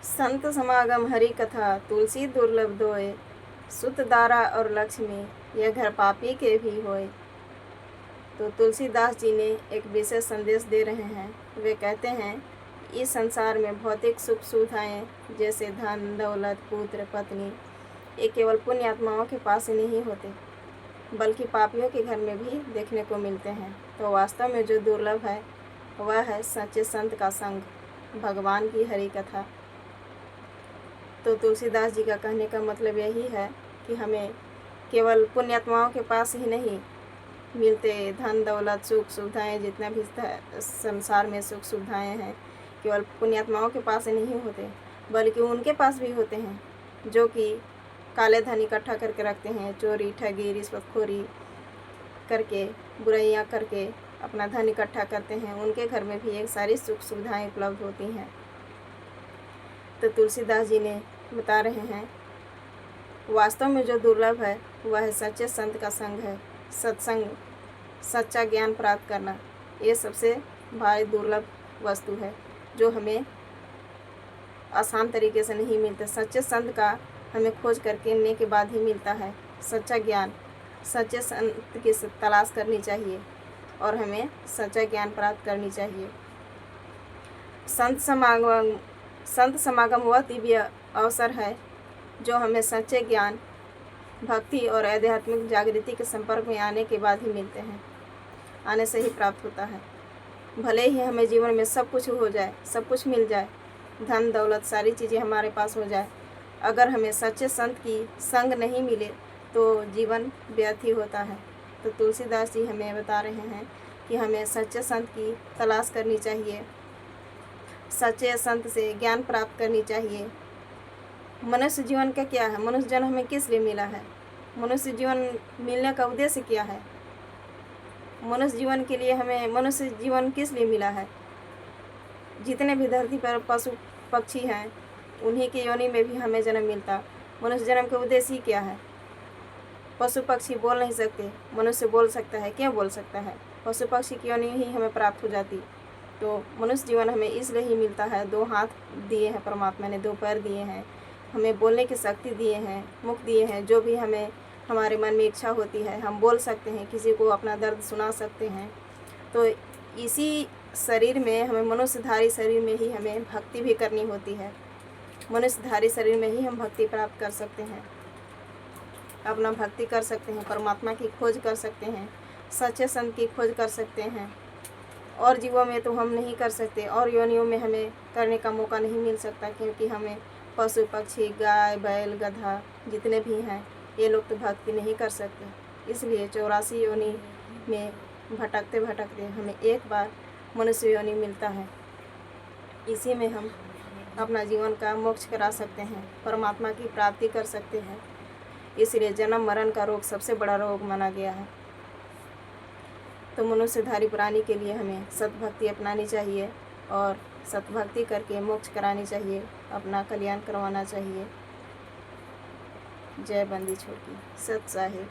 संत समागम हरि कथा तुलसी दुर्लभ दोए, सुत दारा और लक्ष्मी यह घर पापी के भी होए। तो तुलसीदास जी ने एक विशेष संदेश दे रहे हैं। वे कहते हैं, इस संसार में भौतिक सुख सुविधाएं जैसे धन दौलत पुत्र पत्नी ये केवल पुण्य आत्माओं के पास ही नहीं होते, बल्कि पापियों के घर में भी देखने को मिलते हैं। तो वास्तव में जो दुर्लभ है वह है सच्चे संत का संग, भगवान की हरि कथा। तो तुलसीदास जी का कहने का मतलब यही है कि हमें केवल पुण्यात्माओं के पास ही नहीं मिलते धन दौलत सुख सुविधाएं, जितना भी संसार में सुख सुविधाएं हैं केवल पुण्यात्माओं के पास ही नहीं होते, बल्कि उनके पास भी होते हैं जो कि काले धन इकट्ठा करके रखते हैं, चोरी ठगी रिश्वतखोरी करके बुराइयां करके अपना धन इकट्ठा करते हैं। उनके घर में भी एक सारी सुख सुविधाएं उपलब्ध होती हैं। तो तुलसीदास जी ने बता रहे हैं, वास्तव में जो दुर्लभ है वह है सच्चे संत का संग है। सत्संग, सच्चा ज्ञान प्राप्त करना, ये सबसे भारी दुर्लभ वस्तु है जो हमें आसान तरीके से नहीं मिलता। सच्चे संत का हमें खोज करने के बाद ही मिलता है सच्चा ज्ञान। सच्चे संत की तलाश करनी चाहिए और हमें सच्चा ज्ञान प्राप्त करनी चाहिए। संत समागम वह दिव्य अवसर है जो हमें सच्चे ज्ञान भक्ति और आध्यात्मिक जागृति के संपर्क में आने के बाद ही मिलते हैं, आने से ही प्राप्त होता है। भले ही हमें जीवन में सब कुछ हो जाए, सब कुछ मिल जाए, धन दौलत सारी चीज़ें हमारे पास हो जाए, अगर हमें सच्चे संत की संग नहीं मिले तो जीवन व्यर्थ ही होता है। तो तुलसीदास जी हमें बता रहे हैं कि हमें सच्चे संत की तलाश करनी चाहिए, सच्चे संत से ज्ञान प्राप्त करनी चाहिए। मनुष्य जीवन का क्या है? मनुष्य जन्म हमें किस लिए मिला है? मनुष्य जीवन मिलने का उद्देश्य क्या है? मनुष्य जीवन के लिए हमें मनुष्य जीवन किस लिए मिला है? जितने भी धरती पर पशु पक्षी हैं उन्हीं की योनि में भी हमें जन्म मिलता। मनुष्य जन्म का उद्देश्य ही क्या है? पशु पक्षी बोल नहीं सकते, मनुष्य बोल सकता है। क्यों बोल सकता है? पशु पक्षी की योनि ही हमें प्राप्त हो जाती। तो मनुष्य जीवन हमें इसलिए ही मिलता है। 2 हाथ दिए हैं परमात्मा ने, 2 पैर दिए हैं, हमें बोलने की शक्ति दिए हैं, मुख दिए हैं। जो भी हमें हमारे मन में इच्छा होती है हम बोल सकते हैं, किसी को अपना दर्द सुना सकते हैं। तो इसी शरीर में हमें, मनुष्यधारी शरीर में ही हमें भक्ति भी करनी होती है। मनुष्यधारी शरीर में ही हम भक्ति प्राप्त कर सकते हैं, अपना भक्ति कर सकते हैं, परमात्मा की खोज कर सकते हैं, सच्चे संत की खोज कर सकते हैं। और जीवों में तो हम नहीं कर सकते, और योनियों में हमें करने का मौका नहीं मिल सकता, क्योंकि हमें पशु पक्षी गाय बैल गधा जितने भी हैं ये लोग तो भक्ति नहीं कर सकते। इसलिए 84 योनि में भटकते भटकते हमें एक बार मनुष्य योनि मिलता है। इसी में हम अपना जीवन का मोक्ष करा सकते हैं, परमात्मा की प्राप्ति कर सकते हैं। इसलिए जन्म मरण का रोग सबसे बड़ा रोग माना गया है। तो मनुष्यधारी प्राणी के लिए हमें सतभक्ति अपनानी चाहिए और सतभक्ति करके मोक्ष करानी चाहिए, अपना कल्याण करवाना चाहिए। जय बंदी छोड़ की सत साहिब।